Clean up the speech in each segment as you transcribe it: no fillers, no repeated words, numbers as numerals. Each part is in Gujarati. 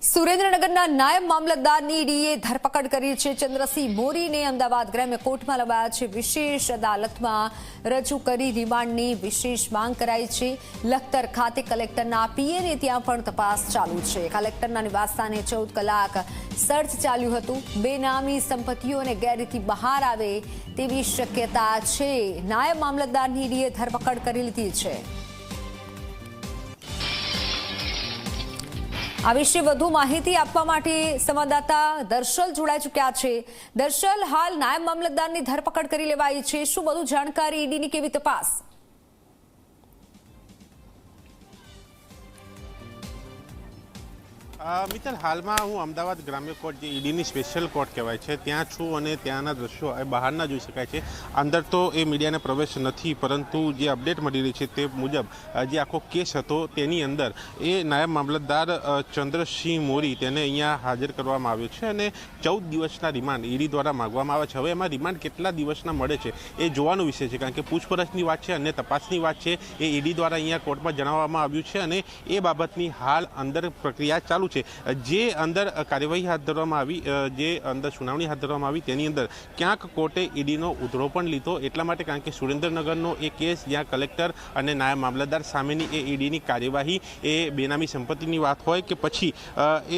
સુરેન્દ્રનગરના નાયબ મામલતદારની ઈડીએ ધરપકડ કરી છે। ચંદ્રસિંહ મોરીને અમદાવાદ ગ્રામ્ય કોર્ટમાં લવાયા છે। વિશેષ અદાલતમાં રજૂ કરી રિમાન્ડની વિશેષ માંગ કરાઈ છે। લખતર ખાતે કલેક્ટરના પીએને ત્યાં પણ તપાસ ચાલુ છે। કલેક્ટરના નિવાસસ્થાને 14 કલાક સર્ચ ચાલ્યું હતું। બેનામી સંપત્તિઓ અને ગેરરીતિ બહાર આવે તેવી શક્યતા છે। નાયબ મામલતદારની ઈડીએ ધરપકડ કરી લીધી છે। આ વિશે વધુ માહિતી આપવા માટે સંવાદદાતા દર્શલ જોડાઈ ચૂક્યા છે। દર્શલ, હાલ નાયબ મામલતદારની ધરપકડ કરી લેવાઈ છે, શું વધુ જાણકારી, ઈડીની કેવી તપાસ? મિત્તલ, હાલમાં હું અમદાવાદ ગ્રામ્ય કોર્ટ, જે ઈડીની સ્પેશિયલ કોર્ટ કહેવાય છે, ત્યાં છું અને ત્યાંના દ્રશ્યો એ બહારના જોઈ શકાય છે। અંદર તો એ મીડિયાને પ્રવેશ નથી, પરંતુ જે અપડેટ મળી રહી છે તે મુજબ જે આખો કેસ હતો તેની અંદર એ નાયબ મામલતદાર ચંદ્રસિંહ મોરી તેને અહીંયા હાજર કરવામાં આવ્યો છે અને 14 દિવસના રિમાન્ડ ઈડી દ્વારા માંગવામાં આવે છે। હવે એમાં રિમાન્ડ કેટલા દિવસના મળે છે એ જોવાનો વિષય છે, કારણ કે પૂછપરછની વાત છે અને તપાસની વાત છે, એ ઈડી દ્વારા અહીંયા કોર્ટમાં જણાવવામાં આવ્યું છે અને એ બાબતની હાલ અંદર પ્રક્રિયા ચાલુ છે। જે અંદર કાર્યવાહી હાથ ધરવામાં આવી, જે અંદર સુનાવણી હાથ ધરવામાં આવી, તેની અંદર ક્યાંક કોર્ટે ઈડીનો ઉધરો પણ લીધો, એટલા માટે કારણ કે સુરેન્દ્રનગરનો એ કેસ જ્યાં કલેક્ટર અને નાયબ મામલતદાર સામેની એ ઈડીની કાર્યવાહી, એ બેનામી સંપત્તિની વાત હોય કે પછી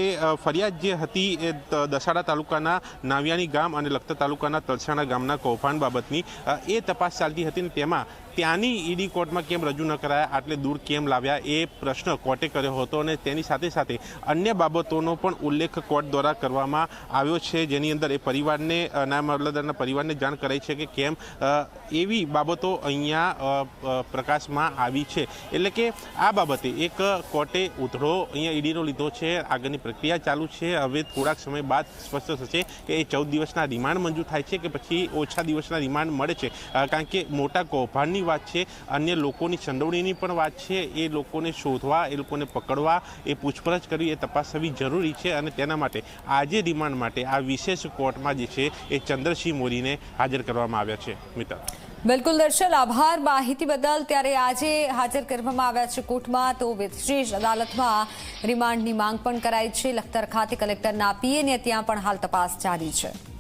એ ફરિયાદ જે હતી એ દસાડા તાલુકાના નાવિયાણી ગામ અને લખતર તાલુકાના તલસાણા ગામના કૌભાંડ બાબતની એ તપાસ ચાલતી હતી અને તેમાં ત્યાંની ઈડી કોર્ટમાં કેમ રજૂ ન કરાયા, આટલે દૂર કેમ લાવ્યા, એ પ્રશ્ન કોર્ટે કર્યો હતો અને તેની સાથે સાથે અન્ય બાબતોનો પણ ઉલ્લેખ કોર્ટ દ્વારા કરવામાં આવ્યો છે, જેની અંદર એ પરિવારને, નાયબ મામલતદારના પરિવારને જાણ કરાઈ છે કે કેમ એવી બાબતો અહીંયા પ્રકાશમાં આવી છે। એટલે કે આ બાબતે એક કોર્ટે ઉધડો અહીંયા ઈડીનો લીધો છે, આગળની પ્રક્રિયા ચાલુ છે। હવે થોડાક સમય બાદ સ્પષ્ટ થશે કે એ 14 દિવસના રિમાન્ડ મંજૂર થાય છે કે પછી ઓછા દિવસના રિમાન્ડ મળે છે, કારણ કે મોટા કૌભાંડની વાત છે, અન્ય લોકોની સંડોવણીની પણ વાત છે, એ લોકોને શોધવા, એ લોકોને પકડવા, એ પૂછપરછ કરવી, એ તપાસ થવી જરૂરી છે અને તેના માટે આજે રિમાન્ડ માટે આ વિશેષ કોર્ટમાં જે છે એ ચંદ્રસિંહ મોરીને હાજર કરવામાં આવ્યા છે। મિત્ર, બિલકુલ દર્શલ, આભાર માહિતી બદલ। ત્યારે આજે હાજર કરવામાં આવ્યા છે કોર્ટમાં, તો વિશેષ અદાલતમાં રિમાન્ડની માંગ પણ કરાઈ છે। લખતર ખાતે કલેક્ટરના પીએને ત્યાં પણ હાલ તપાસ જારી છે।